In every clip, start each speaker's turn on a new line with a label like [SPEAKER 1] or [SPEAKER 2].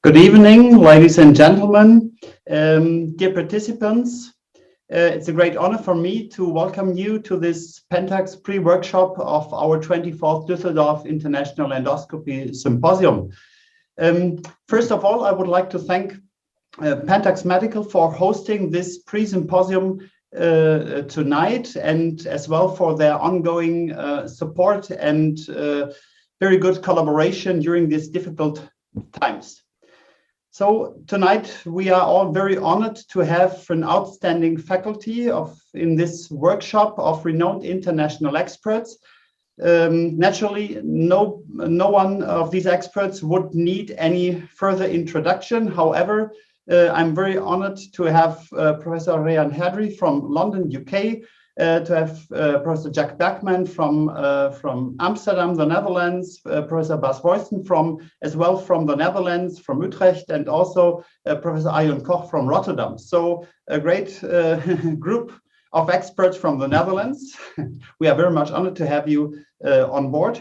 [SPEAKER 1] Good evening, ladies and gentlemen, dear participants. It's a great honor for me to welcome you to this Pentax pre-workshop of our 24th Düsseldorf International Endoscopy Symposium. First of all, I would like to thank Pentax Medical for hosting this pre-symposium tonight, and as well for their ongoing support and very good collaboration during these difficult times. So tonight we are all very honored to have an outstanding faculty in this workshop of renowned international experts. Naturally, no one of these experts would need any further introduction. However, I'm very honored to have Professor Rehan Haidry from London, UK, to have Professor Jack Beckman from Amsterdam, the Netherlands, Professor Weusten from the Netherlands, from Utrecht, and also Professor Arjun Koch from Rotterdam. So a great group of experts from the Netherlands. We are very much honored to have you on board.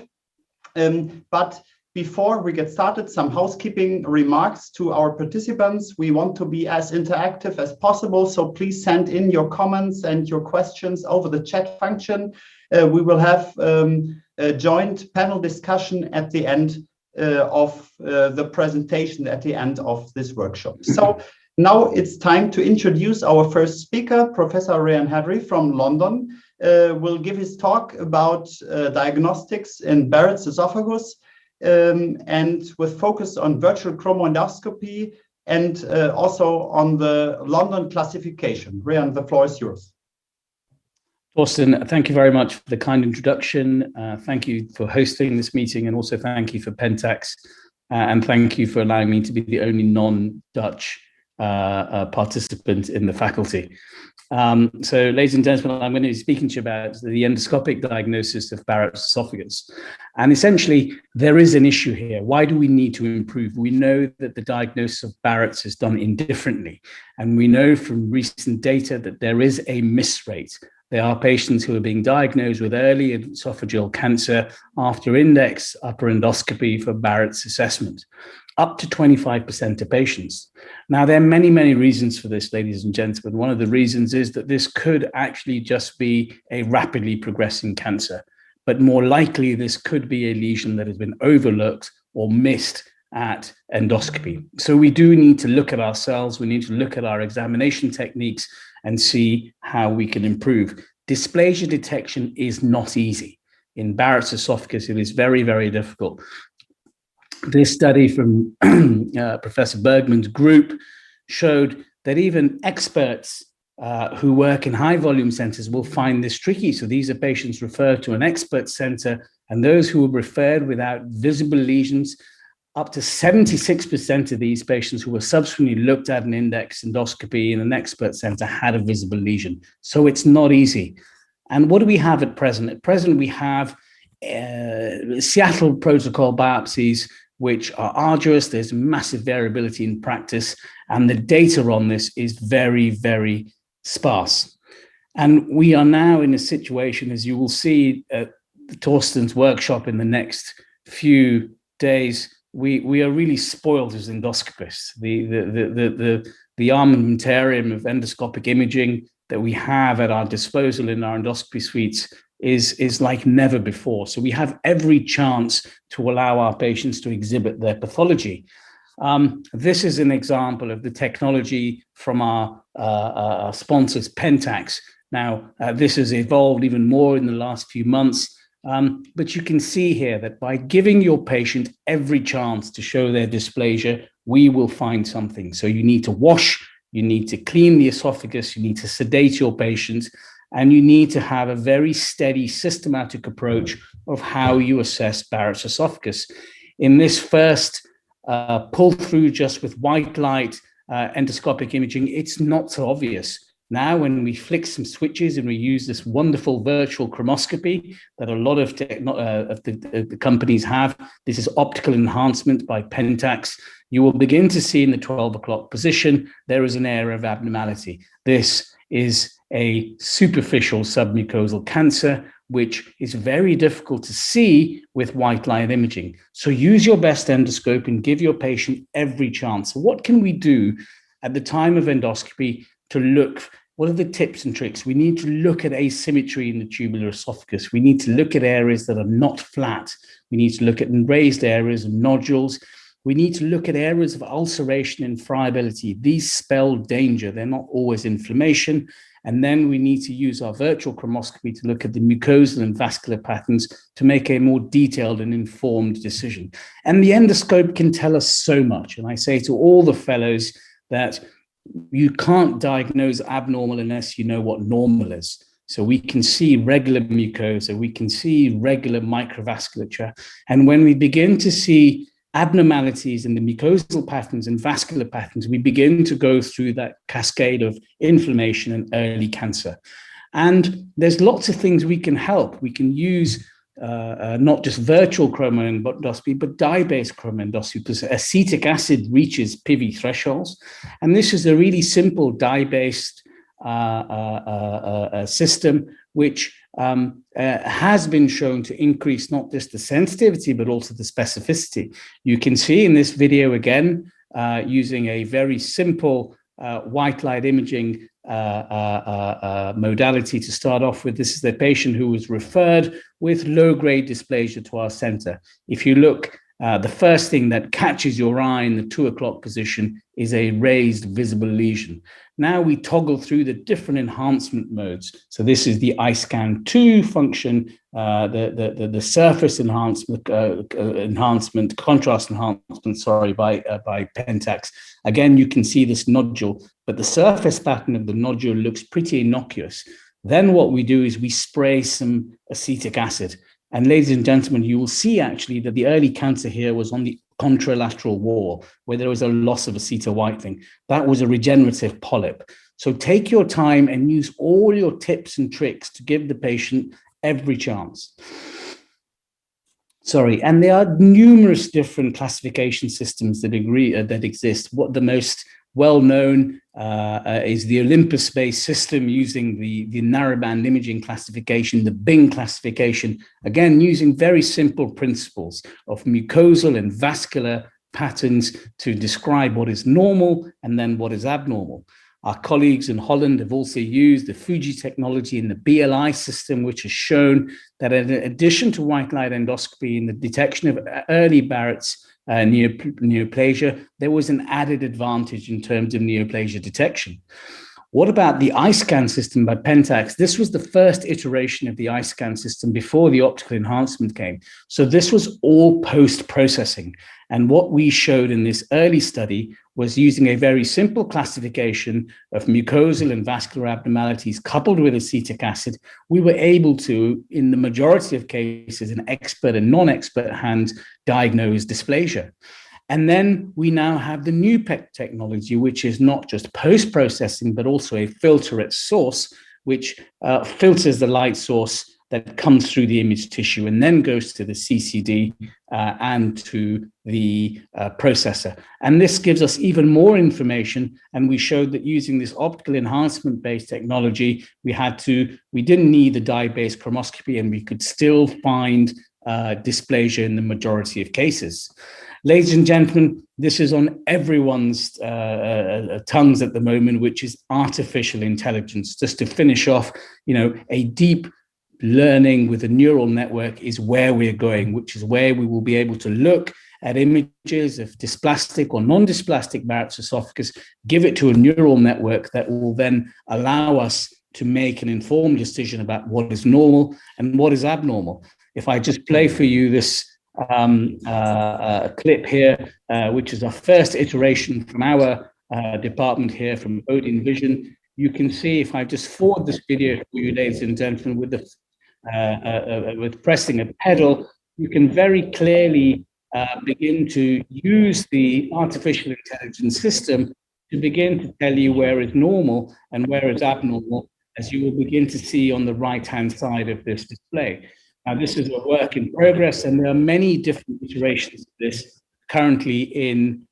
[SPEAKER 1] But before we get started, some housekeeping remarks to our participants. We want to be as interactive as possible, so please send in your comments and your questions over the chat function. We will have a joint panel discussion at the end of the presentation, at the end of this workshop. So now it's time to introduce our first speaker, Professor Rehan Haidry from London. Will give his talk about diagnostics in Barrett's esophagus, and with focus on virtual chromoendoscopy and also on the London classification. Rehan, the floor is yours.
[SPEAKER 2] Torsten, thank you very much for the kind introduction. Thank you for hosting this meeting, and also thank you for Pentax, and thank you for allowing me to be the only non-Dutch participant in the faculty. So, ladies and gentlemen, I'm going to be speaking to you about the endoscopic diagnosis of Barrett's esophagus. And essentially, there is an issue here. Why do we need to improve? We know that the diagnosis of Barrett's is done indifferently. And we know from recent data that there is a miss rate. There are patients who are being diagnosed with early esophageal cancer after index upper endoscopy for Barrett's assessment, up to 25% of patients. Now, there are many, many reasons for this, ladies and gentlemen. One of the reasons is that this could actually just be a rapidly progressing cancer, but more likely this could be a lesion that has been overlooked or missed at endoscopy. So we do need to look at ourselves, we need to look at our examination techniques and see how we can improve. Dysplasia detection is not easy. In Barrett's esophagus, it is very, very difficult. This study from Professor Bergman's group showed that even experts who work in high volume centers will find this tricky. So these are patients referred to an expert center, and those who were referred without visible lesions, up to 76% of these patients who were subsequently looked at an index endoscopy in an expert center had a visible lesion. So it's not easy. And what do we have at present? At present, we have Seattle protocol biopsies, which are arduous. There's massive variability in practice, and the data on this is very, very sparse. And we are now in a situation, as you will see at Torsten's workshop in the next few days, we are really spoiled as endoscopists. The armamentarium of endoscopic imaging that we have at our disposal in our endoscopy suites is like never before. So we have every chance to allow our patients to exhibit their pathology. This is an example of the technology from our sponsors, Pentax. Now, this has evolved even more in the last few months, but you can see here that by giving your patient every chance to show their dysplasia, we will find something. So you need to wash, you need to clean the esophagus, you need to sedate your patient, and you need to have a very steady, systematic approach of how you assess Barrett's esophagus. In this first pull through just with white light endoscopic imaging, it's not so obvious. Now, when we flick some switches and we use this wonderful virtual chromoscopy that a lot of the companies have, this is optical enhancement by Pentax, you will begin to see in the 12 o'clock position, there is an area of abnormality. This is a superficial submucosal cancer, which is very difficult to see with white light imaging. So use your best endoscope and give your patient every chance. So what can we do at the time of endoscopy to look? What are the tips and tricks? We need to look at asymmetry in the tubular esophagus. We need to look at areas that are not flat. We need to look at raised areas and nodules. We need to look at areas of ulceration and friability. These spell danger. They're not always inflammation. And then we need to use our virtual chromoscopy to look at the mucosal and vascular patterns to make a more detailed and informed decision. And the endoscope can tell us so much. And I say to all the fellows that you can't diagnose abnormal unless you know what normal is. So we can see regular mucosa, we can see regular microvasculature. And when we begin to see abnormalities in the mucosal patterns and vascular patterns, we begin to go through that cascade of inflammation and early cancer. And there's lots of things we can help. We can use not just virtual chromoendoscopy, but dye-based chromoendoscopy, because acetic acid reaches PV thresholds. And this is a really simple dye-based system, which has been shown to increase not just the sensitivity, but also the specificity. You can see in this video again, using a very simple white light imaging modality to start off with. This is the patient who was referred with low-grade dysplasia to our center. If you look, the first thing that catches your eye in the 2 o'clock position is a raised visible lesion. Now we toggle through the different enhancement modes. So this is the iScan 2 function, the surface enhancement, contrast enhancement, sorry, by Pentax. Again, you can see this nodule, but the surface pattern of the nodule looks pretty innocuous. Then what we do is we spray some acetic acid. And ladies and gentlemen, you will see actually that the early cancer here was on the contralateral wall, where there was a loss of acetowhitening. That was a regenerative polyp. So take your time and use all your tips and tricks to give the patient every chance. Sorry, and there are numerous different classification systems that exist. What the most well-known is the Olympus-based system using the narrowband imaging classification, the Bing classification, again, using very simple principles of mucosal and vascular patterns to describe what is normal and then what is abnormal. Our colleagues in Holland have also used the Fuji technology in the BLI system, which has shown that in addition to white light endoscopy in the detection of early Barrett's neoplasia, there was an added advantage in terms of neoplasia detection. What about the iScan system by Pentax? This was the first iteration of the iScan system before the optical enhancement came. So this was all post-processing. And what we showed in this early study was using a very simple classification of mucosal and vascular abnormalities coupled with acetic acid, we were able to, in the majority of cases, in expert and non-expert hands, diagnose dysplasia. And then we now have the new PET technology, which is not just post-processing, but also a filter at source, which filters the light source that comes through the image tissue and then goes to the CCD and to the processor. And this gives us even more information. And we showed that using this optical enhancement-based technology, we didn't need the dye-based chromoscopy, and we could still find dysplasia in the majority of cases. Ladies and gentlemen, this is on everyone's tongues at the moment, which is artificial intelligence. Just to finish off, a deep learning with a neural network is where we're going, which is where we will be able to look at images of dysplastic or non-dysplastic Barrett's esophagus, give it to a neural network that will then allow us to make an informed decision about what is normal and what is abnormal. If I just play for you this clip here, which is our first iteration from our department here from Odin Vision, you can see, if I just forward this video for you, ladies and gentlemen, with pressing a pedal, you can very clearly begin to use the artificial intelligence system to begin to tell you where is normal and where is abnormal, as you will begin to see on the right-hand side of this display. Now, this is a work in progress, and there are many different iterations of this currently in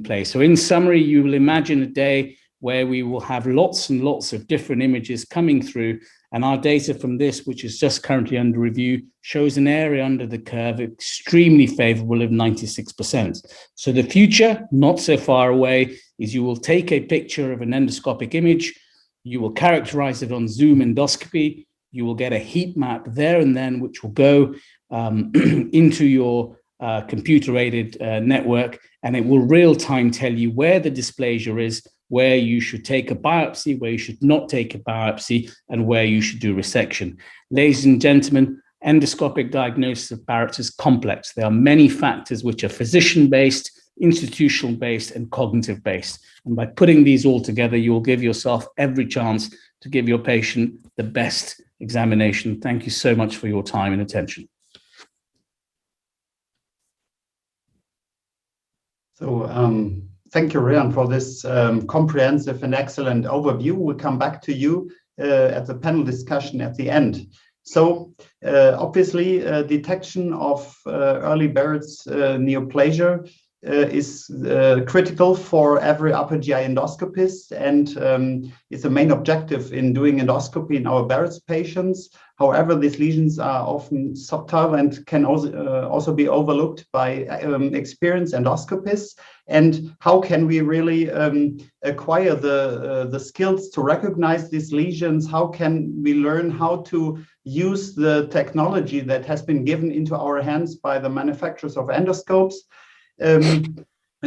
[SPEAKER 2] place. So in summary, you will imagine a day where we will have lots and lots of different images coming through. And our data from this, which is just currently under review, shows an area under the curve extremely favorable of 96%. So the future, not so far away, is you will take a picture of an endoscopic image, you will characterize it on Zoom endoscopy, you will get a heat map there and then, which will go into your computer-aided network, and it will real-time tell you where the dysplasia is, where you should take a biopsy, where you should not take a biopsy, and where you should do resection. Ladies and gentlemen, endoscopic diagnosis of Barrett's is complex. There are many factors which are physician-based, institutional-based, and cognitive-based. And by putting these all together, you will give yourself every chance to give your patient the best examination. Thank you so much for your time and attention.
[SPEAKER 1] So thank you, Rehan, for this comprehensive and excellent overview. We'll come back to you at the panel discussion at the end. So obviously, detection of early Barrett's neoplasia is critical for every upper GI endoscopist, and it's a main objective in doing endoscopy in our Barrett's patients. However, these lesions are often subtle and can also be overlooked by experienced endoscopists. And how can we really acquire the skills to recognize these lesions? How can we learn how to use the technology that has been given into our hands by the manufacturers of endoscopes?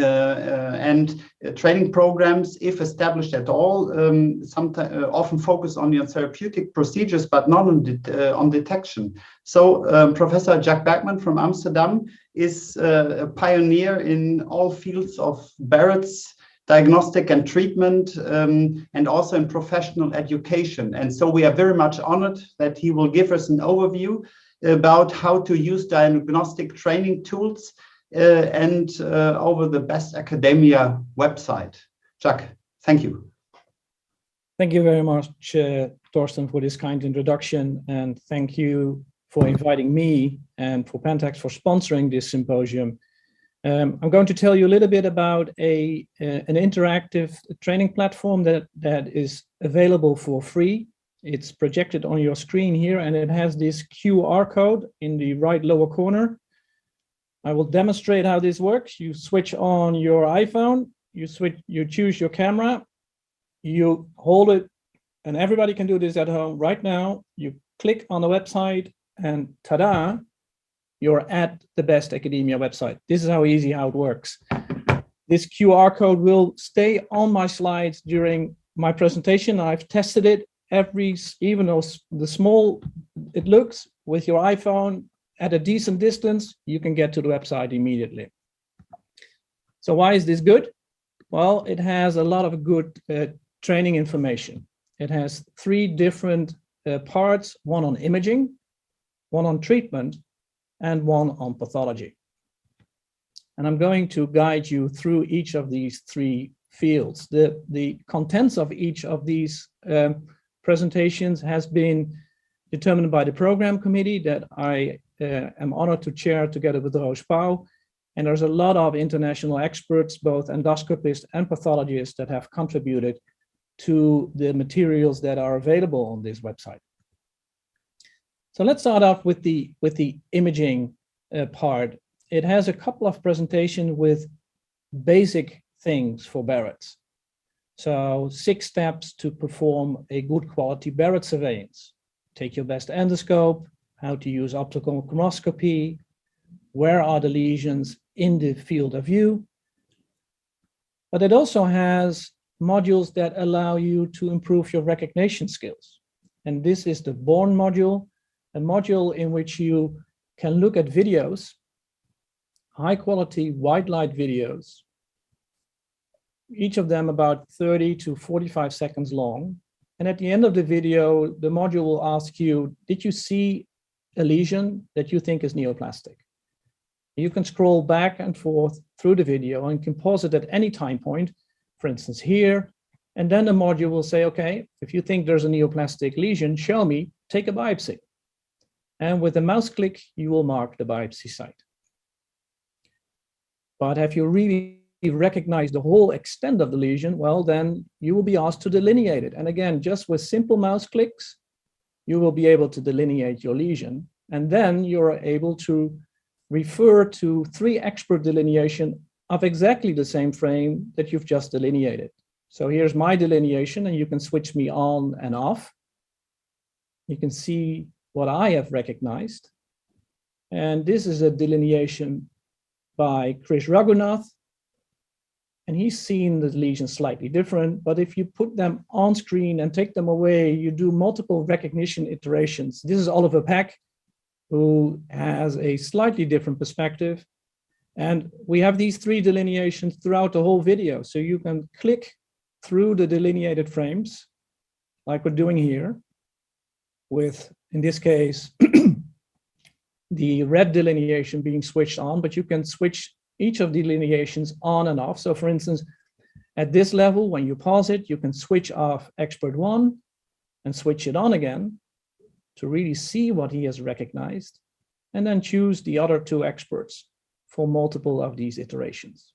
[SPEAKER 1] And training programs, if established at all, sometimes often focus on the therapeutic procedures, but not on detection. So Professor Jack Bergman from Amsterdam is a pioneer in all fields of Barrett's diagnostic and treatment, and also in professional education. And so we are very much honored that he will give us an overview about how to use diagnostic training tools and over the best academia website. Jack, thank you.
[SPEAKER 3] Thank you very much, Torsten, for this kind introduction, and thank you for inviting me and for Pentax for sponsoring this symposium. I'm going to tell you a little bit about an interactive training platform that is available for free. It's projected on your screen here, and it has this QR code in the right lower corner. I will demonstrate how this works. You switch on your iPhone, you choose your camera, you hold it, and everybody can do this at home right now. You click on the website and ta-da, you're at the best academia website. This is how it works. This QR code will stay on my slides during my presentation. I've tested it even though the small it looks with your iPhone, at a decent distance, you can get to the website immediately. So why is this good? Well, it has a lot of good training information. It has 3 different parts, one on imaging, one on treatment, and one on pathology. And I'm going to guide you through each of these 3 fields. The contents of each of these presentations has been determined by the program committee that I am honored to chair together with Roos Pauw. And there's a lot of international experts, both endoscopists and pathologists, that have contributed to the materials that are available on this website. So let's start off with the imaging part. It has a couple of presentations with basic things for Barrett's. So 6 steps to perform a good quality Barrett surveillance. Take your best endoscope, how to use optical chromoendoscopy, where are the lesions in the field of view. But it also has modules that allow you to improve your recognition skills. And this is the Born module, a module in which you can look at videos, high quality white light videos, each of them about 30 to 45 seconds long. And at the end of the video, the module will ask you, did you see a lesion that you think is neoplastic? You can scroll back and forth through the video and can pause it at any time point, for instance here, and then the module will say, okay, if you think there's a neoplastic lesion, show me, take a biopsy. And with a mouse click, you will mark the biopsy site. But have you really recognize the whole extent of the lesion, well, then you will be asked to delineate it. And again, just with simple mouse clicks, you will be able to delineate your lesion. And then you're able to refer to 3 expert delineation of exactly the same frame that you've just delineated. So here's my delineation, and you can switch me on and off. You can see what I have recognized. And this is a delineation by Chris Raghunath. And he's seen the lesions slightly different, but if you put them on screen and take them away, you do multiple recognition iterations. This is Oliver Peck, who has a slightly different perspective. And we have these 3 delineations throughout the whole video. So you can click through the delineated frames, like we're doing here, with, in this case, the red delineation being switched on, but you can switch each of the delineations on and off. So for instance, at this level, when you pause it, you can switch off expert 1 and switch it on again to really see what he has recognized, and then choose the other 2 experts for multiple of these iterations.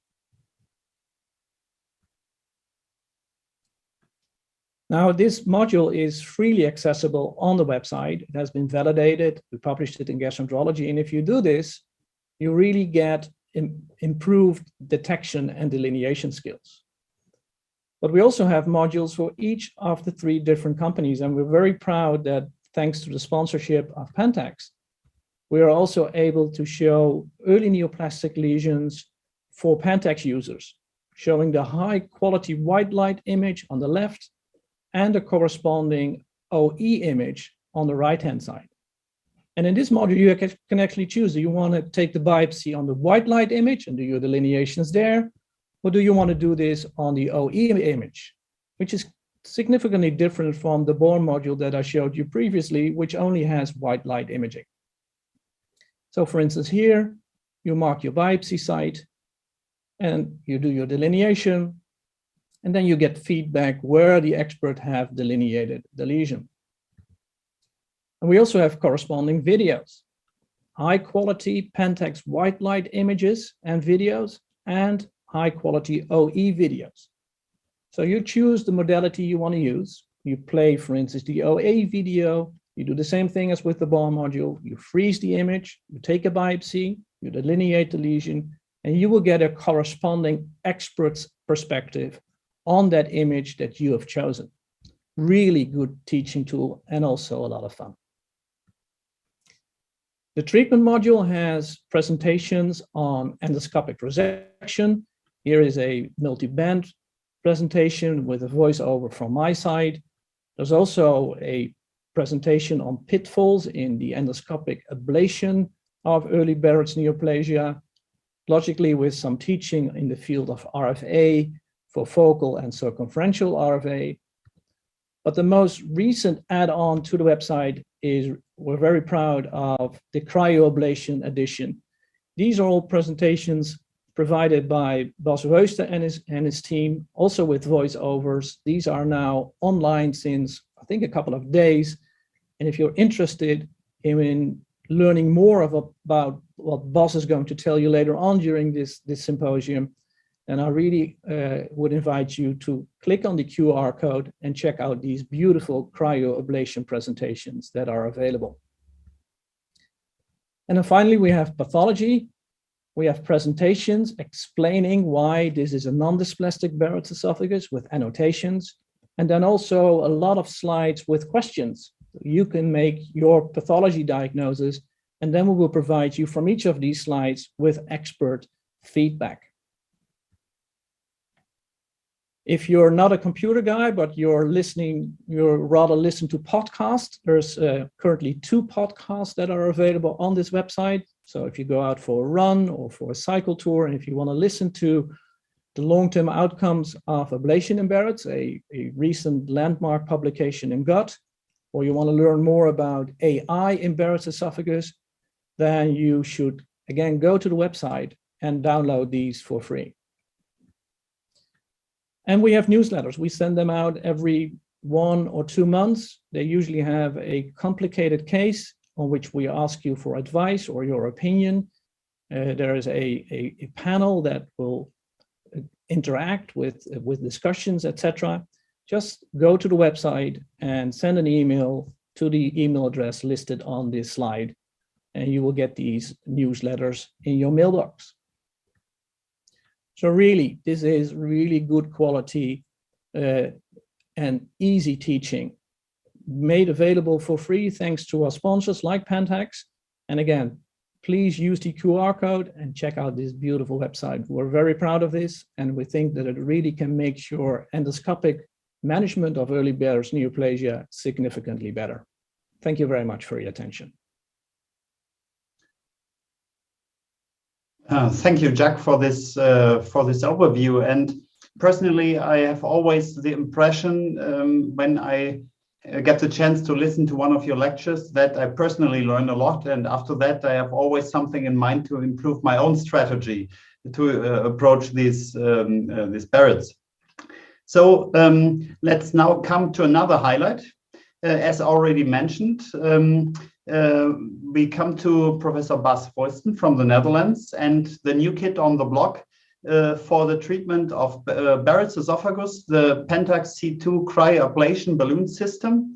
[SPEAKER 3] Now, this module is freely accessible on the website. It has been validated. We published it in Gastroenterology. And if you do this, you really get improved detection and delineation skills. But we also have modules for each of the 3 different companies. And we're very proud that thanks to the sponsorship of Pentax, we are also able to show early neoplastic lesions for Pentax users, showing the high quality white light image on the left and the corresponding OE image on the right-hand side. And in this module, you can actually choose, do you want to take the biopsy on the white light image and do your delineations there? Or do you want to do this on the OE image, which is significantly different from the Bohr module that I showed you previously, which only has white light imaging. So for instance, here, you mark your biopsy site and you do your delineation, and then you get feedback where the expert have delineated the lesion. And we also have corresponding videos, high quality Pentax white light images and videos, and high quality OE videos. So you choose the modality you want to use. You play, for instance, the OA video. You do the same thing as with the Bohr module. You freeze the image, you take a biopsy, you delineate the lesion, and you will get a corresponding expert's perspective on that image that you have chosen. Really good teaching tool and also a lot of fun. The treatment module has presentations on endoscopic resection. Here is a multi-band presentation with a voiceover from my side. There's also a presentation on pitfalls in the endoscopic ablation of early Barrett's neoplasia, logically with some teaching in the field of RFA for focal and circumferential RFA. But the most recent add-on to the website is, we're very proud of the Cryoablation edition. These are all presentations provided by Bas Weusten and his team, also with voiceovers. These are now online since, I think, a couple of days. And if you're interested in learning more about what Bas is going to tell you later on during this symposium, then I really would invite you to click on the QR code and check out these beautiful cryoablation presentations that are available. And then finally, we have pathology. We have presentations explaining why this is a non-dysplastic Barrett's esophagus with annotations, and then also a lot of slides with questions. You can make your pathology diagnosis, and then we will provide you from each of these slides with expert feedback. If you're not a computer guy, but you're rather listen to podcasts, there's currently 2 podcasts that are available on this website. So if you go out for a run or for a cycle tour, and if you want to listen to the long-term outcomes of ablation in Barrett's, a recent landmark publication in Gut, or you want to learn more about AI in Barrett's esophagus, then you should, again, go to the website and download these for free. And we have newsletters. We send them out every 1 or 2 months. They usually have a complicated case on which we ask you for advice or your opinion. There is a panel that will interact with discussions, etc., just go to the website and send an email to the email address listed on this slide, and you will get these newsletters in your mailbox. So really, this is really good quality and easy teaching, made available for free thanks to our sponsors like Pentax. And again, please use the QR code and check out this beautiful website. We're very proud of this, and we think that it really can make your endoscopic management of early Barrett's neoplasia significantly better. Thank you very much for your attention.
[SPEAKER 1] Thank you, Jack, for this overview. And personally, I have always the impression when I get the chance to listen to one of your lectures that I personally learn a lot. And after that, I have always something in mind to improve my own strategy to approach these Barretts. So let's now come to another highlight. As already mentioned, we come to Professor Bas Weusten from the Netherlands and the new kid on the block for the treatment of Barrett's esophagus, the Pentax C2 cryoablation balloon system.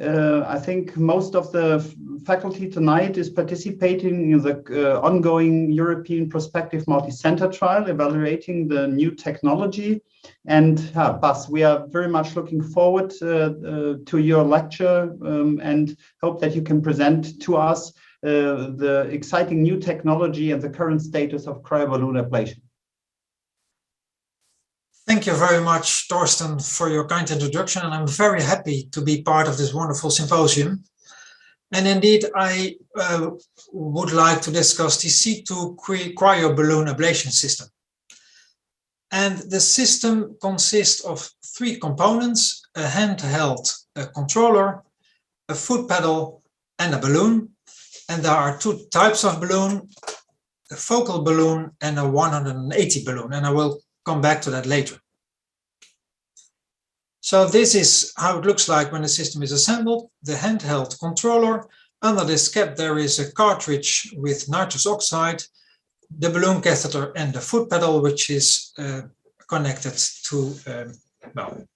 [SPEAKER 1] I think most of the faculty tonight is participating in the ongoing European prospective multi-center trial evaluating the new technology. And Bas, we are very much looking forward to your lecture and hope that you can present to us the exciting new technology and the current status of cryoballoon ablation.
[SPEAKER 4] Thank you very much, Torsten, for your kind introduction, and I'm very happy to be part of this wonderful symposium. And indeed, I would like to discuss the C2 cryoballoon ablation system. And the system consists of three components: a handheld controller, a foot pedal, and a balloon. And there are two types of balloon, a focal balloon and a 180 balloon. And I will come back to that later. So this is how it looks like when the system is assembled. The handheld controller. Under this cap there is a cartridge with nitrous oxide, the balloon catheter and the foot pedal, which is connected to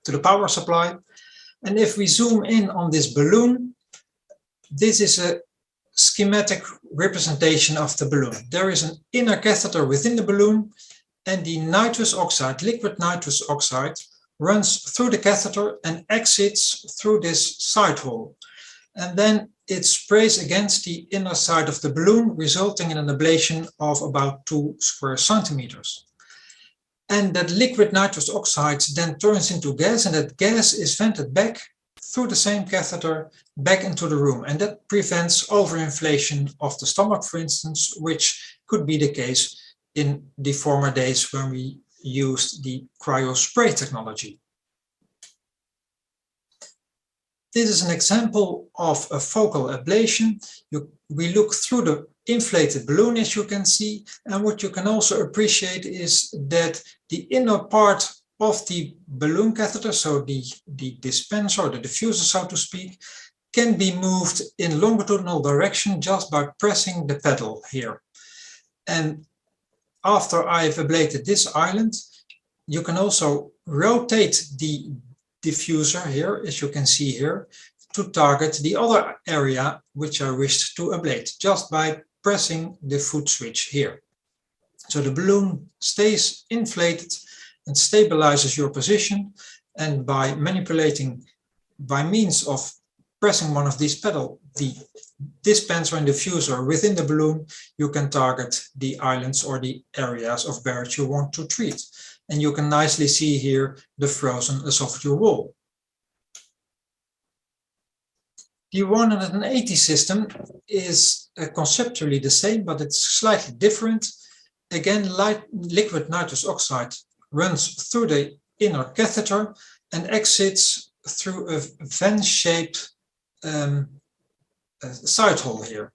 [SPEAKER 4] the power supply. And if we zoom in on this balloon, this is a schematic representation of the balloon. There is an inner catheter within the balloon, and the nitrous oxide, liquid nitrous oxide, runs through the catheter and exits through this side hole. And then it sprays against the inner side of the balloon, resulting in an ablation of about 2 square centimeters. And that liquid nitrous oxide then turns into gas, and that gas is vented back through the same catheter back into the room. And that prevents overinflation of the stomach, for instance, which could be the case in the former days when we used the cryospray technology. This is an example of a focal ablation. We look through the inflated balloon, as you can see, and what you can also appreciate is that the inner part of the balloon catheter, so the dispenser or the diffuser, so to speak, can be moved in longitudinal direction just by pressing the pedal here. And after I've ablated this island, you can also rotate the diffuser here, as you can see here, to target the other area which I wished to ablate, just by pressing the foot switch here. So the balloon stays inflated and stabilizes your position, and by manipulating by means of pressing one of these pedals, the dispenser and diffuser within the balloon, you can target the islands or the areas of Barrett you want to treat. And you can nicely see here the frozen esophageal wall. The 180 system is conceptually the same, but it's slightly different. Again, liquid nitrous oxide runs through the inner catheter and exits through a van-shaped side hole here.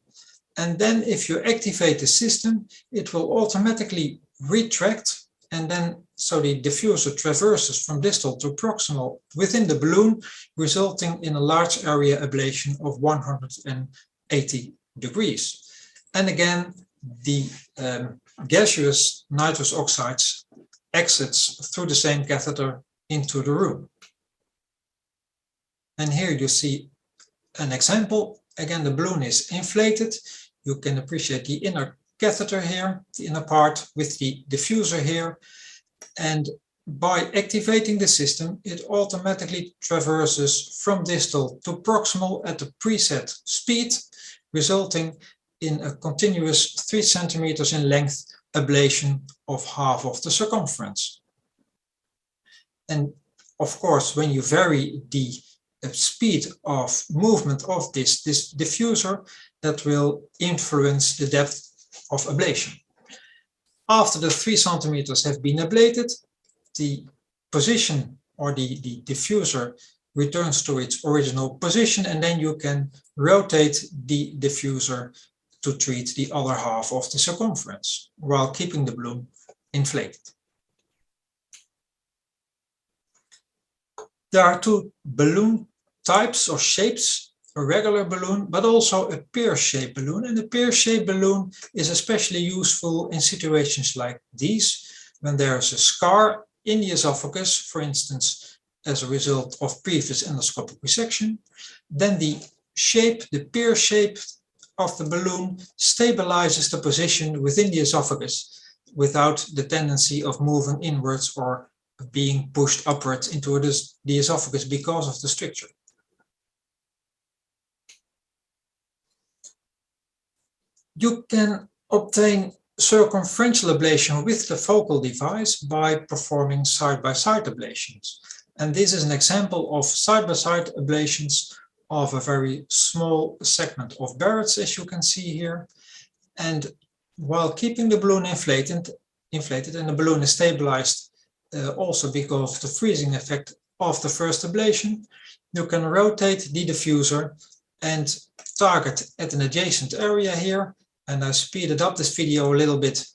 [SPEAKER 4] And then if you activate the system, it will automatically retract, and then so the diffuser traverses from distal to proximal within the balloon, resulting in a large area ablation of 180 degrees. And again, the gaseous nitrous oxides exits through the same catheter into the room. And here you see an example. Again, the balloon is inflated. You can appreciate the inner catheter here, the inner part with the diffuser here. And by activating the system, it automatically traverses from distal to proximal at the preset speed, resulting in a continuous 3 centimeters in length ablation of half of the circumference. And of course, when you vary the speed of movement of this diffuser, that will influence the depth of ablation. After the 3 centimeters have been ablated, the position or the diffuser returns to its original position, and then you can rotate the diffuser to treat the other half of the circumference while keeping the balloon inflated. There are 2 balloon types or shapes, a regular balloon, but also a pear-shaped balloon. And the pear-shaped balloon is especially useful in situations like these, when there is a scar in the esophagus, for instance, as a result of previous endoscopic resection. Then the shape, the pear shape of the balloon stabilizes the position within the esophagus without the tendency of moving inwards or being pushed upwards into the esophagus because of the stricture. You can obtain circumferential ablation with the focal device by performing side-by-side ablations. And this is an example of side-by-side ablations of a very small segment of Barrett's, as you can see here. And while keeping the balloon inflated and the balloon is stabilized also because of the freezing effect of the first ablation, you can rotate the diffuser and target at an adjacent area here. And I speeded up this video a little bit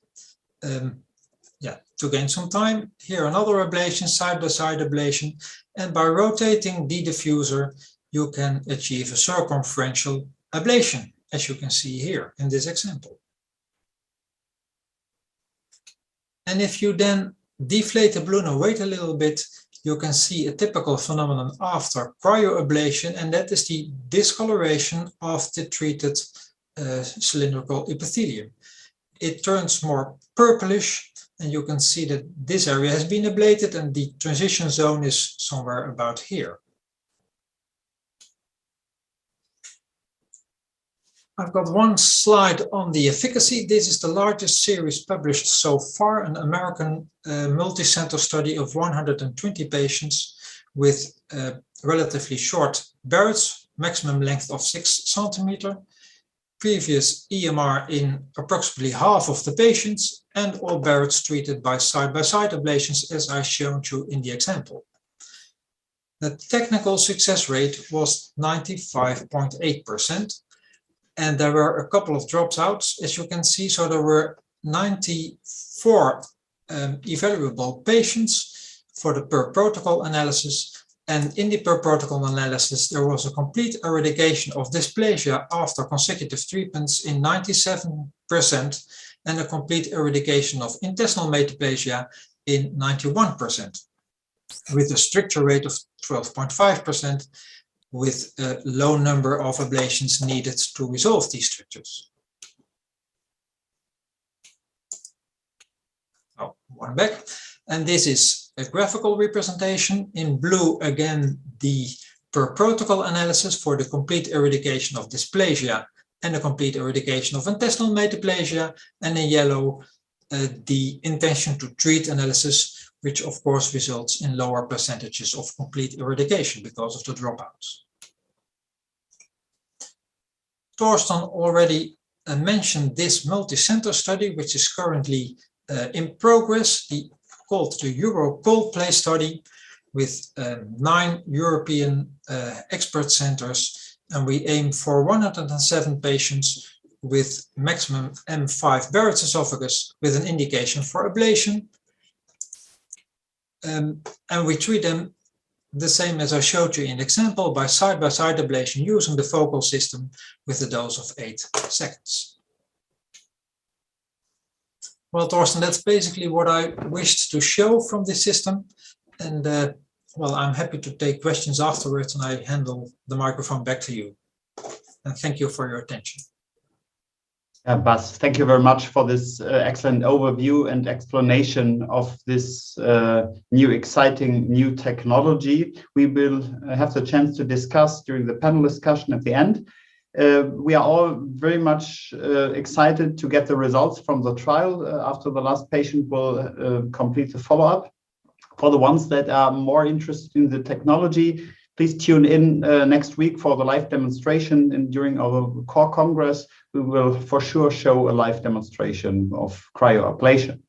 [SPEAKER 4] to gain some time. Here another ablation, side-by-side ablation. And by rotating the diffuser, you can achieve a circumferential ablation, as you can see here in this example. And if you then deflate the balloon and wait a little bit, you can see a typical phenomenon after cryoablation, and that is the discoloration of the treated cylindrical epithelium. It turns more purplish, and you can see that this area has been ablated and the transition zone is somewhere about here. I've got one slide on the efficacy. This is the largest series published so far, an American multi-center study of 120 patients with relatively short Barrett's, maximum length of 6 centimeters, previous EMR in approximately half of the patients, and all Barrett's treated by side-by-side ablations, as I showed you in the example. The technical success rate was 95.8%. And there were a couple of dropouts, as you can see. So there were 94 evaluable patients for the per protocol analysis. And in the per protocol analysis, there was a complete eradication of dysplasia after consecutive treatments in 97% and a complete eradication of intestinal metaplasia in 91%, with a stricture rate of 12.5%. With a low number of ablations needed to resolve these strictures. Oh, one back. And this is a graphical representation. In blue, again, the per protocol analysis for the complete eradication of dysplasia and the complete eradication of intestinal metaplasia. And in yellow, the intention to treat analysis, which of course results in lower percentages of complete eradication because of the dropouts. Torsten already mentioned this multi-center study, which is currently in progress, called the Euro Cold Play study, with 9 European expert centers, and we aim for 107 patients with maximum M5 Barrett's esophagus with an indication for ablation. And we treat them the same as I showed you in the example by side-by-side ablation using the focal system with a dose of 8 seconds. Well, Torsten, that's basically what I wished to show from this system. And well, I'm happy to take questions afterwards, and I handle the microphone back to you. And thank you for your attention.
[SPEAKER 1] Bas, thank you very much for this excellent overview and explanation of this exciting new technology. We will have the chance to discuss during the panel discussion at the end. We are all very much excited to get the results from the trial after the last patient will complete the follow-up. For the ones that are more interested in the technology, please tune in next week for the live demonstration, and during our core congress, we will for sure show a live demonstration of cryoablation.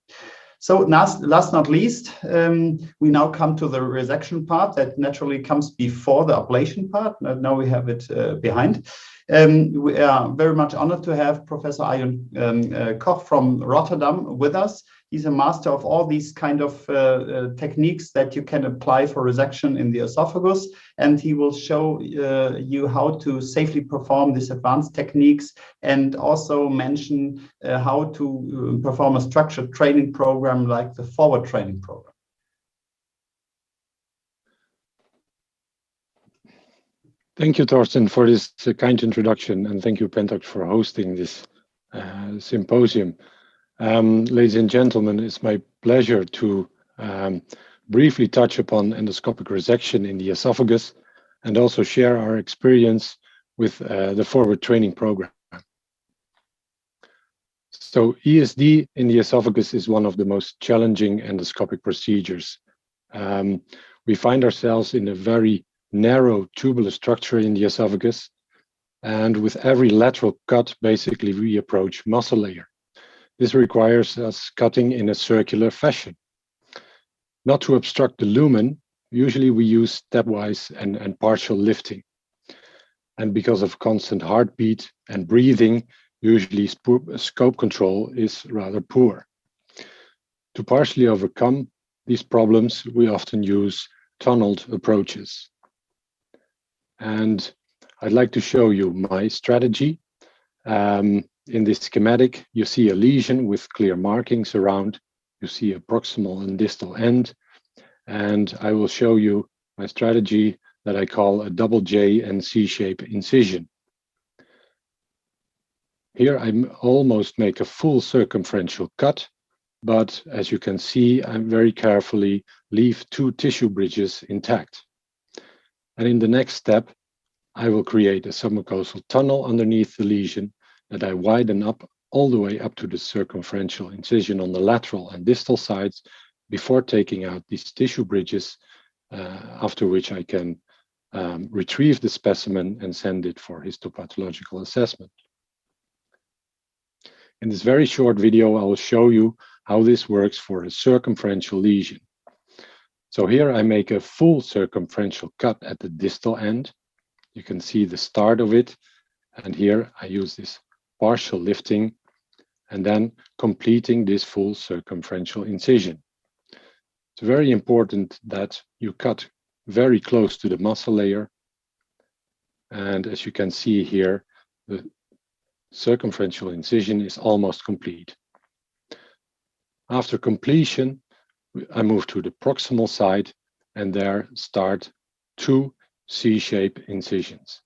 [SPEAKER 1] So last not least, we now come to the resection part that naturally comes before the ablation part. Now we have it behind. We are very much honored to have Professor Arjun Koch from Rotterdam with us. He's a master of all these kind of techniques that you can apply for resection in the esophagus, and he will show you how to safely perform these advanced techniques, and also mention how to perform a structured training program like the FORWARD training program.
[SPEAKER 5] Thank you, Torsten, for this kind introduction, and thank you, Pentax, for hosting this symposium. Ladies and gentlemen, it's my pleasure to briefly touch upon endoscopic resection in the esophagus and also share our experience with the FORWARD training program. So ESD in the esophagus is one of the most challenging endoscopic procedures. We find ourselves in a very narrow tubular structure in the esophagus, and with every lateral cut, basically we approach muscle layer. This requires us cutting in a circular fashion. Not to obstruct the lumen, usually we use stepwise and partial lifting. And because of constant heartbeat and breathing, usually scope control is rather poor. To partially overcome these problems, we often use tunneled approaches. And I'd like to show you my strategy. In this schematic, you see a lesion with clear markings around. You see a proximal and distal end. And I will show you my strategy that I call a double J and C-shape incision. Here I almost make a full circumferential cut, but as you can see, I very carefully leave 2 tissue bridges intact. And in the next step, I will create a submucosal tunnel underneath the lesion that I widen up all the way up to the circumferential incision on the lateral and distal sides before taking out these tissue bridges, after which I can retrieve the specimen and send it for histopathological assessment. In this very short video, I will show you how this works for a circumferential lesion. So here I make a full circumferential cut at the distal end. You can see the start of it. And here I use this partial lifting and then completing this full circumferential incision. It's very important that you cut very close to the muscle layer. And as you can see here, the circumferential incision is almost complete. After completion, I move to the proximal side and there start 2 C-shape incisions.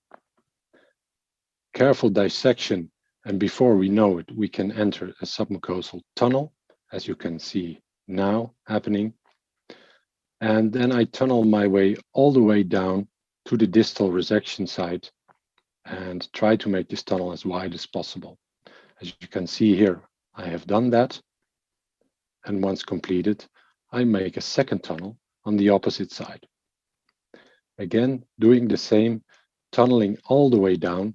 [SPEAKER 5] Careful dissection, and before we know it, we can enter a submucosal tunnel, as you can see now happening. And then I tunnel my way all the way down to the distal resection site and try to make this tunnel as wide as possible. As you can see here, I have done that. And once completed, I make a second tunnel on the opposite side. Again, doing the same, tunneling all the way down.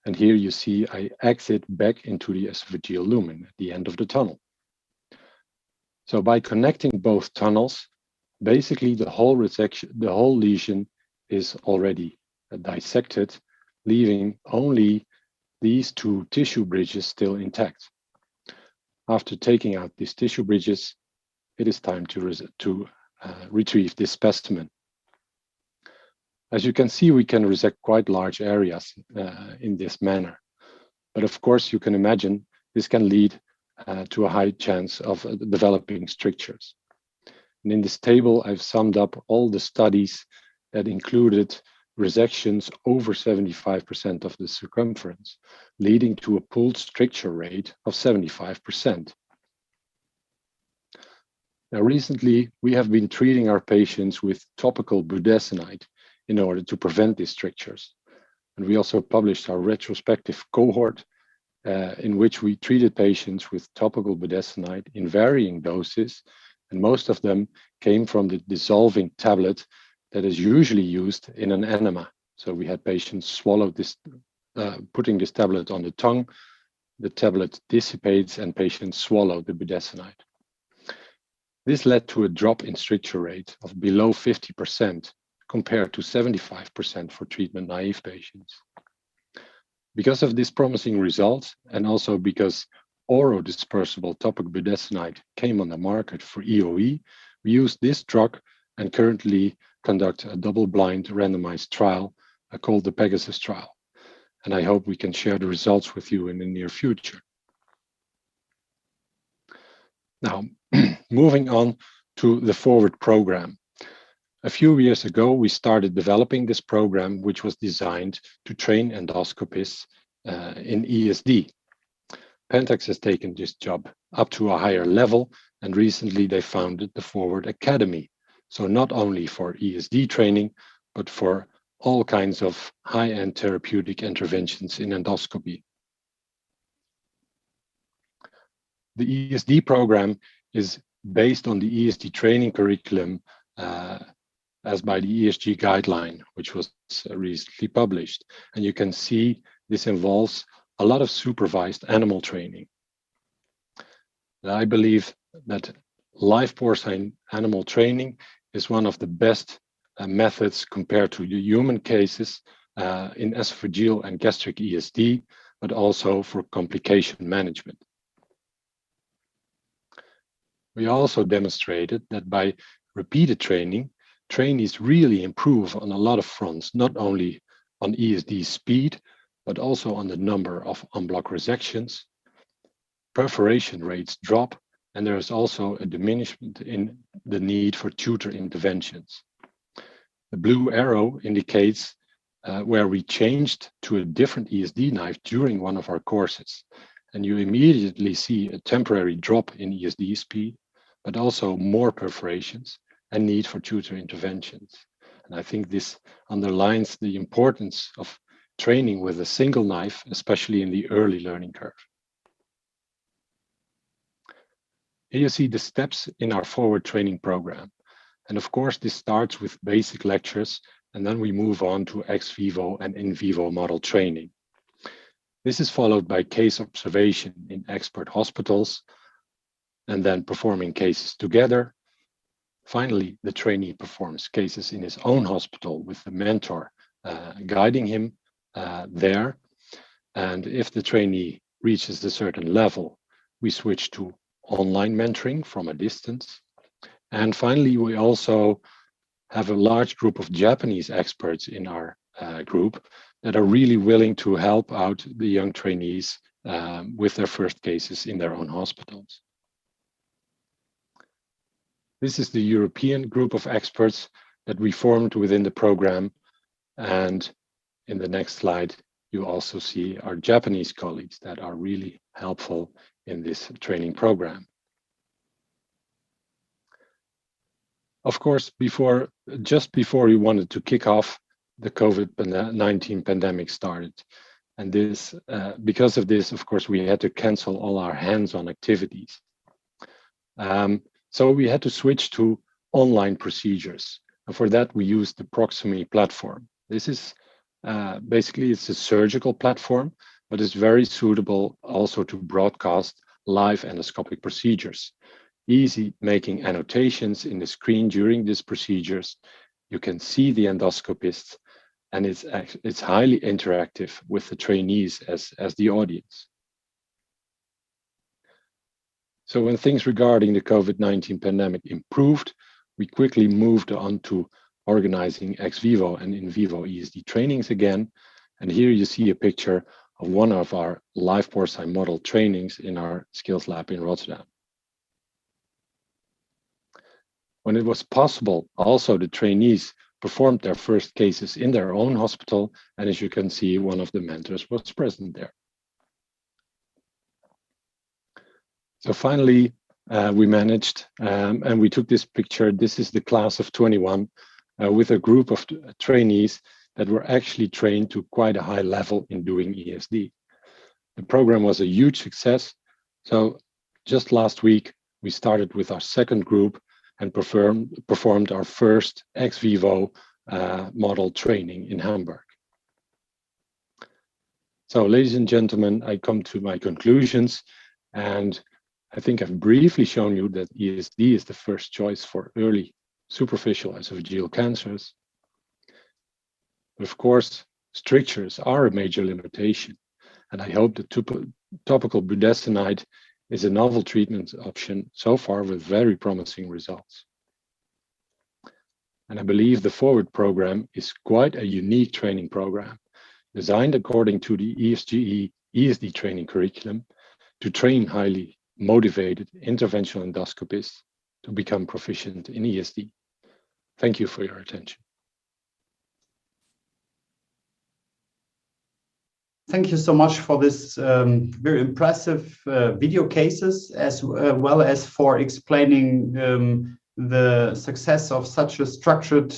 [SPEAKER 5] And here you see I exit back into the esophageal lumen at the end of the tunnel. So by connecting both tunnels, basically the whole resection, the whole lesion is already dissected, leaving only these 2 tissue bridges still intact. After taking out these tissue bridges, it is time to retrieve this specimen. As you can see, we can resect quite large areas in this manner. But of course, you can imagine this can lead to a high chance of developing strictures. And in this table, I've summed up all the studies that included resections over 75% of the circumference, leading to a pooled stricture rate of 75%. Now, recently, we have been treating our patients with topical budesonide in order to prevent these strictures. And we also published our retrospective cohort in which we treated patients with topical budesonide in varying doses, and most of them came from the dissolving tablet that is usually used in an enema. So we had patients swallow this, putting this tablet on the tongue, the tablet dissipates and patients swallow the budesonide. This led to a drop in stricture rate of below 50% compared to 75% for treatment-naive patients. Because of this promising result, and also because orodispersible topical budesonide came on the market for EoE, we used this drug and currently conduct a double-blind randomized trial called the Pegasus trial. And I hope we can share the results with you in the near future. Now, moving on to the FORWARD program. A few years ago, we started developing this program, which was designed to train endoscopists in ESD. Pentax has taken this job up to a higher level, and recently they founded the FORWARD Academy. So not only for ESD training, but for all kinds of high-end therapeutic interventions in endoscopy. The ESD program is based on the ESD training curriculum as by the ESG guideline, which was recently published. And you can see this involves a lot of supervised animal training. And I believe that live porcine animal training is one of the best methods compared to the human cases in esophageal and gastric ESD, but also for complication management. We also demonstrated that by repeated training, trainees really improve on a lot of fronts, not only on ESD speed, but also on the number of en-bloc resections. Perforation rates drop, and there is also a diminishment in the need for tutor interventions. The blue arrow indicates where we changed to a different ESD knife during one of our courses. And you immediately see a temporary drop in ESD speed, but also more perforations and need for tutor interventions. And I think this underlines the importance of training with a single knife, especially in the early learning curve. Here you see the steps in our FORWARD training program. And of course, this starts with basic lectures, and then we move on to ex vivo and in vivo model training. This is followed by case observation in expert hospitals, and then performing cases together. Finally, the trainee performs cases in his own hospital with the mentor guiding him there. And if the trainee reaches a certain level, we switch to online mentoring from a distance. And finally, we also have a large group of Japanese experts in our group that are really willing to help out the young trainees with their first cases in their own hospitals. This is the European group of experts that we formed within the program. And in the next slide, you also see our Japanese colleagues that are really helpful in this training program. Of course, just before we wanted to kick off, the COVID-19 pandemic started. And this, because of this, of course, we had to cancel all our hands-on activities. So we had to switch to online procedures. And for that, we used the Proximie platform. This is basically, it's a surgical platform, but it's very suitable also to broadcast live endoscopic procedures. Easy making annotations in the screen during these procedures. You can see the endoscopists, and it's highly interactive with the trainees as the audience. So when things regarding the COVID-19 pandemic improved, we quickly moved on to organizing ex vivo and in vivo ESD trainings again. And here you see a picture of one of our live porcine model trainings in our skills lab in Rotterdam. When it was possible, also the trainees performed their first cases in their own hospital, and as you can see, one of the mentors was present there. So finally, we managed, and we took this picture. This is the class of 21 with a group of trainees that were actually trained to quite a high level in doing ESD. The program was a huge success. So just last week, we started with our second group and performed our first ex vivo model training in Hamburg. So ladies and gentlemen, I come to my conclusions, and I think I've briefly shown you that ESD is the first choice for early superficial esophageal cancers. Of course, strictures are a major limitation, and I hope that topical budesonide is a novel treatment option so far with very promising results. And I believe the FORWARD program is quite a unique training program, designed according to the ESGE ESD training curriculum to train highly motivated interventional endoscopists to become proficient in ESD. Thank you for your attention.
[SPEAKER 1] Thank you so much for this very impressive video cases, as well as for explaining the success of such a structured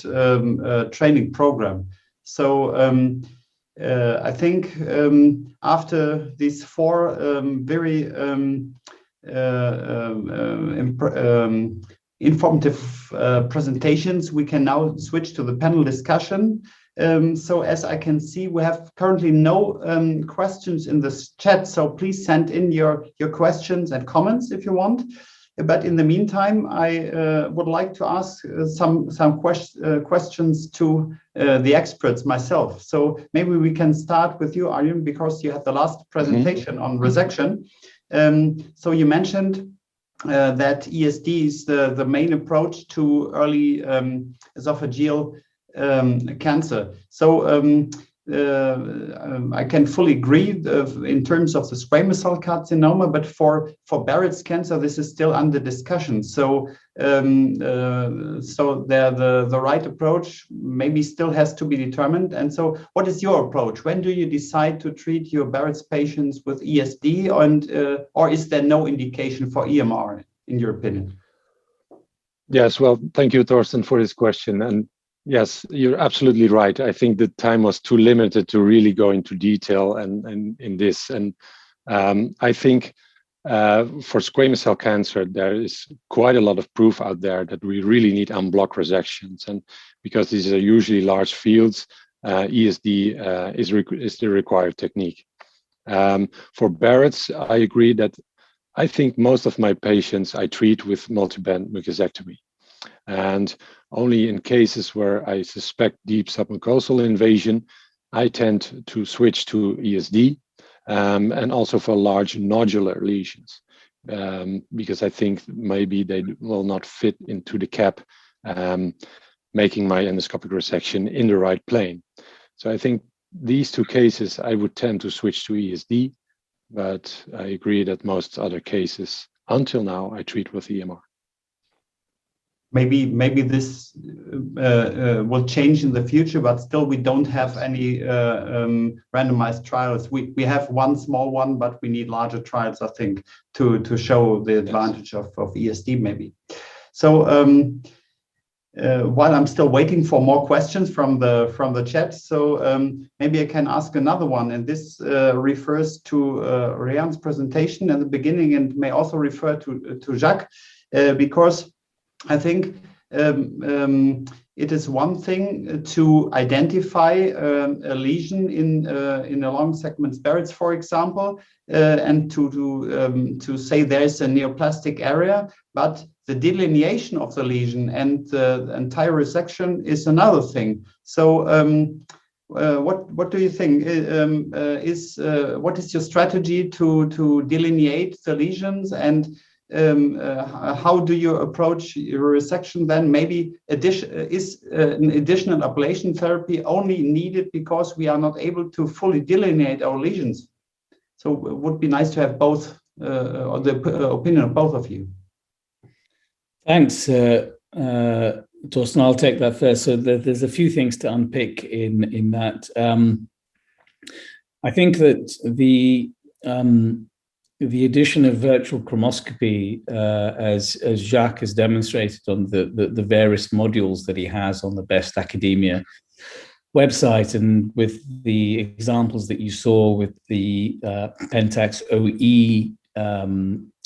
[SPEAKER 1] training program. So I think after these four very informative presentations, we can now switch to the panel discussion. So as I can see, we have currently no questions in the chat, so please send in your questions and comments if you want. But in the meantime, I would like to ask some questions to the experts myself. So maybe we can start with you, Arjun, because you had the last presentation on resection. So you mentioned that ESD is the main approach to early esophageal cancer. So I can fully agree in terms of the squamous cell carcinoma, but for Barrett's cancer, this is still under discussion. So so the right approach maybe still has to be determined. And so what is your approach? When do you decide to treat your Barrett's patients with ESD, and or is there no indication for EMR in your opinion?
[SPEAKER 5] Yes, well, thank you, Torsten, for this question. And yes, you're absolutely right. I think the time was too limited to really go into detail and in this. And I think for squamous cell cancer, there is quite a lot of proof out there that we really need unblocked resections. And because these are usually large fields, ESD is the required technique. For Barrett's, I agree that I think most of my patients I treat with multi-band mucosectomy. And only in cases where I suspect deep submucosal invasion, I tend to switch to ESD, and also for large nodular lesions, because I think maybe they will not fit into the cap, making my endoscopic resection in the right plane. So I think these two cases, I would tend to switch to ESD, but I agree that most other cases, until now, I treat with EMR.
[SPEAKER 1] Maybe this will change in the future, but still we don't have any randomized trials. We have one small one, but we need larger trials, I think, to show the advantage of ESD maybe. So while I'm still waiting for more questions from the chat, so maybe I can ask another one, and this refers to Rehan's presentation in the beginning, and may also refer to Jacques, because I think it is one thing to identify a lesion in a long segment Barrett's, for example, and to say there is a neoplastic area, but the delineation of the lesion and the entire resection is another thing. So what do you think? What is your strategy to delineate the lesions, and how do you approach your resection then? Maybe is an additional ablation therapy only needed because we are not able to fully delineate our lesions? So it would be nice to have both, or the opinion of both of you.
[SPEAKER 2] Thanks, Torsten. I'll take that first. So there's a few things to unpick in that. I think that the addition of virtual chromoscopy, as Jacques has demonstrated on the various modules that he has on the Best Academia website, and with the examples that you saw with the Pentax OE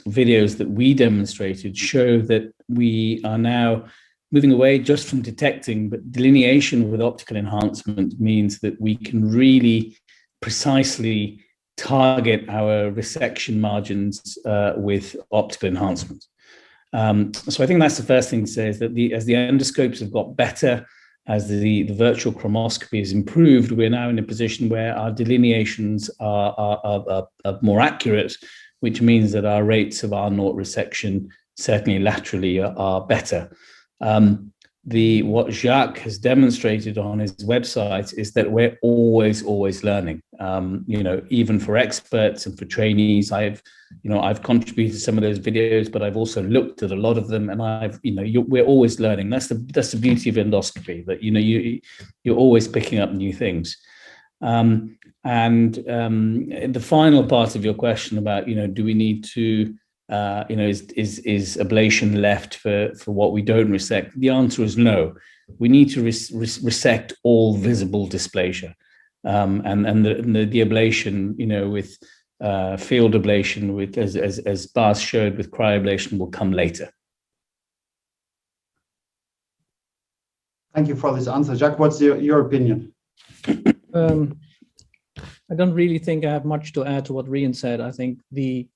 [SPEAKER 2] videos that we demonstrated, show that we are now moving away just from detecting, but delineation with optical enhancement means that we can really precisely target our resection margins with optical enhancement. So I think that's the first thing to say, is that as the endoscopes have got better, as the virtual chromoscopy is improved, we're now in a position where our delineations are more accurate, which means that our rates of R0 resection, certainly laterally, are better. What Jacques has demonstrated on his website is that we're always learning. Even for experts and for trainees, I've contributed some of those videos, but I've also looked at a lot of them, and we're always learning. That's the beauty of endoscopy, that you're always picking up new things. The final part of your question about do we need to is ablation left for what we don't resect? The answer is no. We need to resect all visible dysplasia, and the ablation, with field ablation, with as Bas showed with cryoablation, will come later.
[SPEAKER 1] Thank you for this answer, Jacques. What's your opinion?
[SPEAKER 3] I don't really think I have much to add to what Rehan said. I think the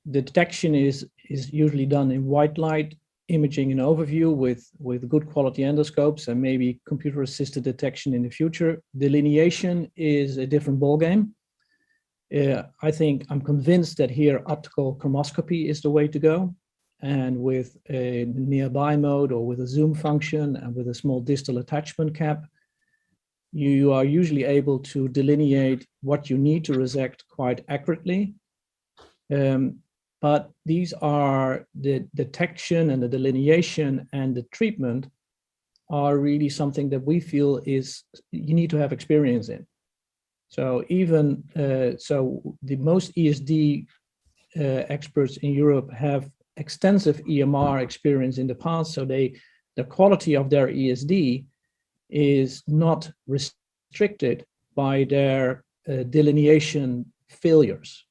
[SPEAKER 3] detection is usually done in white light imaging and overview with good quality endoscopes and maybe computer-assisted detection in the future. Delineation is a different ballgame. I'm convinced that here optical chromoscopy is the way to go. And with a nearby mode or with a zoom function and with a small distal attachment cap, you are usually able to delineate what you need to resect quite accurately. But these are the detection and the delineation and the treatment are really something that we feel is you need to have experience in. So even the most ESD experts in Europe have extensive EMR experience in the past, so the quality of their ESD is not restricted by their delineation failures.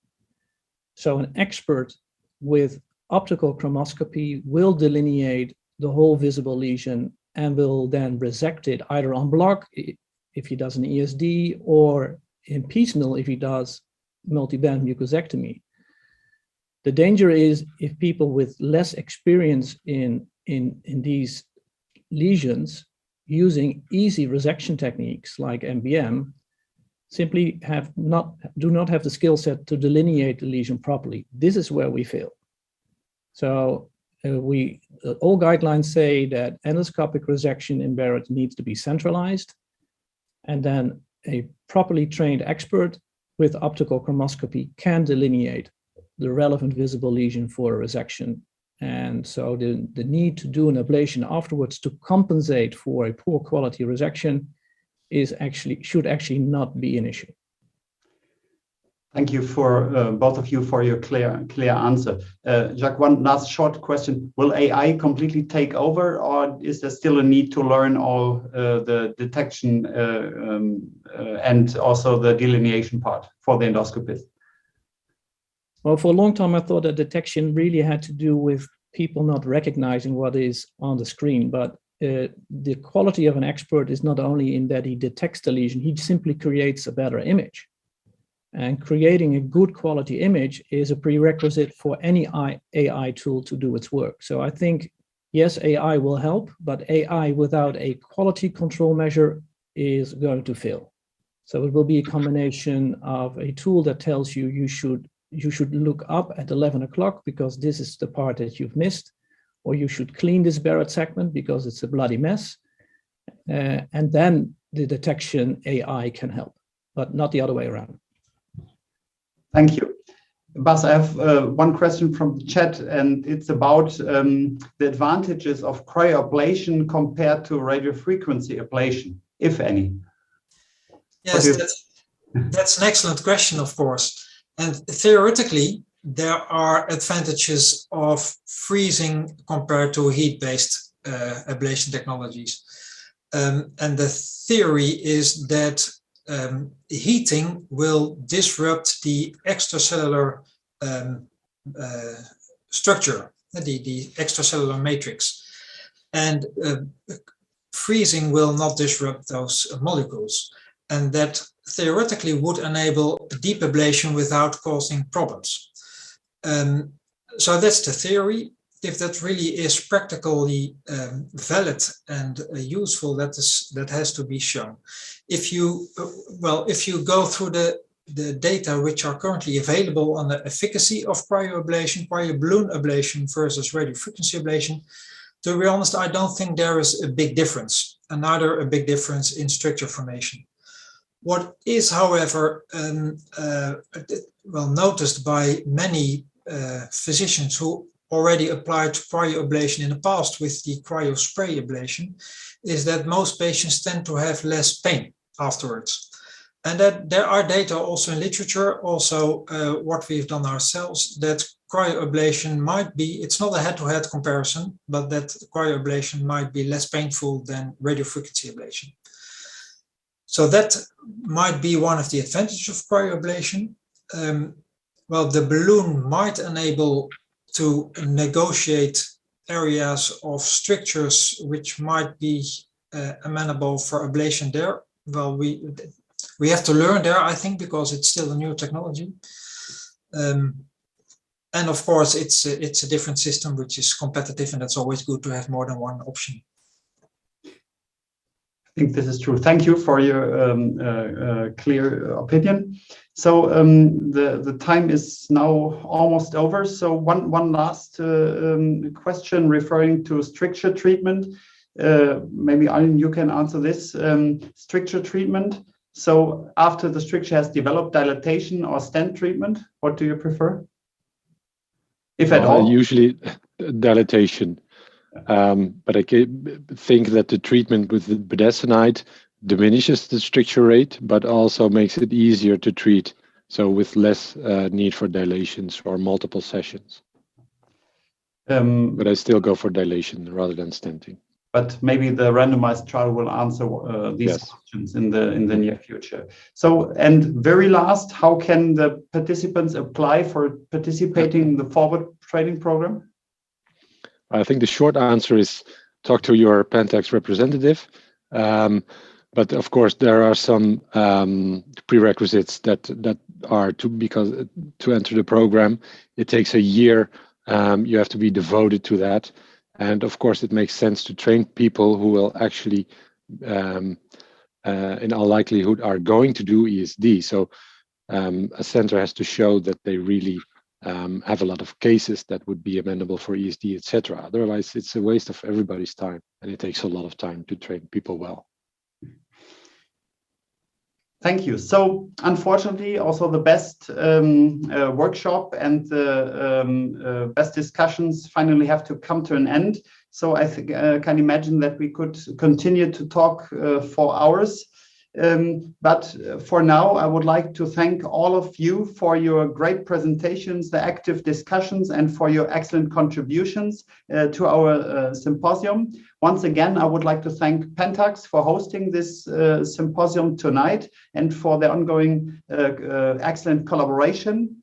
[SPEAKER 3] So an expert with optical chromoscopy will delineate the whole visible lesion and will then resect it either en bloc if he does an ESD, or in piecemeal if he does multi-band mucosectomy. The danger is if people with less experience in these lesions using easy resection techniques like MBM simply do not have the skill set to delineate the lesion properly. This is where we fail. So all guidelines say that endoscopic resection in Barrett needs to be centralized, and then a properly trained expert with optical chromoscopy can delineate the relevant visible lesion for a resection. And so the need to do an ablation afterwards to compensate for a poor quality resection should actually not be an issue.
[SPEAKER 1] Thank you for both of you for your clear answer. Jacques, one last short question. Will AI completely take over, or is there still a need to learn all the detection and also the delineation part for the endoscopist?
[SPEAKER 3] Well, for a long time, I thought that detection really had to do with people not recognizing what is on the screen, but the quality of an expert is not only in that he detects the lesion, he simply creates a better image. And creating a good quality image is a prerequisite for any AI tool to do its work. So I think, yes, AI will help, but AI without a quality control measure is going to fail. So it will be a combination of a tool that tells you you should you should look up at 11 o'clock because this is the part that you've missed, or you should clean this Barrett segment because it's a bloody mess. And then the detection AI can help, but not the other way around.
[SPEAKER 1] Thank you. Bas, I have one question from the chat, and it's about the advantages of cryoablation compared to radiofrequency ablation, if any.
[SPEAKER 4] Yes, that's an excellent question, of course. And theoretically, there are advantages of freezing compared to heat-based ablation technologies. And the theory is that heating will disrupt the extracellular structure, the extracellular matrix. And freezing will not disrupt those molecules. And that theoretically would enable deep ablation without causing problems. So that's the theory. If that really is practically valid and useful, that has to be shown. If you go through the data which are currently available on the efficacy of cryoablation, cryoballoon ablation versus radiofrequency ablation, to be honest, I don't think there is a big difference, and neither a big difference in structure formation. What is, however, noticed by many physicians who already applied cryoablation in the past with the cryospray ablation is that most patients tend to have less pain afterwards. And that there are data also in literature, also what we've done ourselves, that cryoablation might be, it's not a head-to-head comparison, but that cryoablation might be less painful than radiofrequency ablation. So that might be one of the advantages of cryoablation. The balloon might enable to negotiate areas of strictures which might be amenable for ablation there. Well, we have to learn there, I think, because it's still a new technology. And of course, it's a different system which is competitive, and it's always good to have more than one option.
[SPEAKER 1] I think this is true. Thank you for your clear opinion. So the time is now almost over. So one last question referring to stricture treatment. Maybe Arjun, you can answer this. Stricture treatment. So after the stricture has developed, dilatation or stent treatment, what do you prefer? If at all?
[SPEAKER 5] Usually dilatation. But I think that the treatment with the budesonide diminishes the stricture rate, but also makes it easier to treat. So with less need for dilations or multiple sessions. But I still go for dilation rather than stenting.
[SPEAKER 1] But maybe the randomized trial will answer these questions in the near future. So, and very last, how can the participants apply for participating in the Forward training program?
[SPEAKER 5] I think the short answer is talk to your Pentax representative. But of course, there are some prerequisites that are to enter the program. It takes a year. You have to be devoted to that. And of course, it makes sense to train people who will actually, in all likelihood, are going to do ESD. So a center has to show that they really have a lot of cases that would be amenable for ESD, etc. Otherwise, it's a waste of everybody's time, and it takes a lot of time to train people well.
[SPEAKER 1] Thank you. So unfortunately, also the best workshop and the best discussions finally have to come to an end. So I think can imagine that we could continue to talk for hours. But for now, I would like to thank all of you for your great presentations, the active discussions, and for your excellent contributions to our symposium. Once again, I would like to thank Pentax for hosting this symposium tonight and for the ongoing excellent collaboration.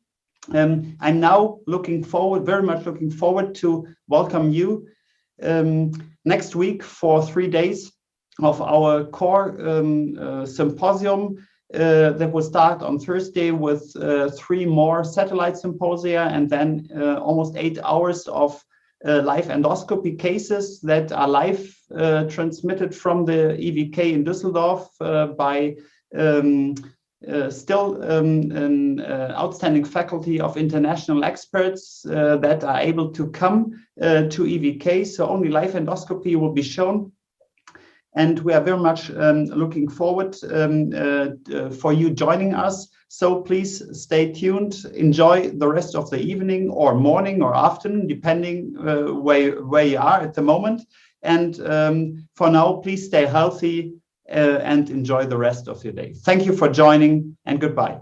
[SPEAKER 1] I'm now very much looking forward to welcome you next week for 3 days of our core symposium that will start on Thursday with 3 more satellite symposia and then almost 8 hours of live endoscopy cases that are live transmitted from the EVK in Düsseldorf by still an outstanding faculty of international experts that are able to come to EVK. So only live endoscopy will be shown. And we are very much looking forward for you joining us. So please stay tuned, enjoy the rest of the evening or morning or afternoon, depending where you are at the moment. And for now, please stay healthy and enjoy the rest of your day. Thank you for joining, and goodbye.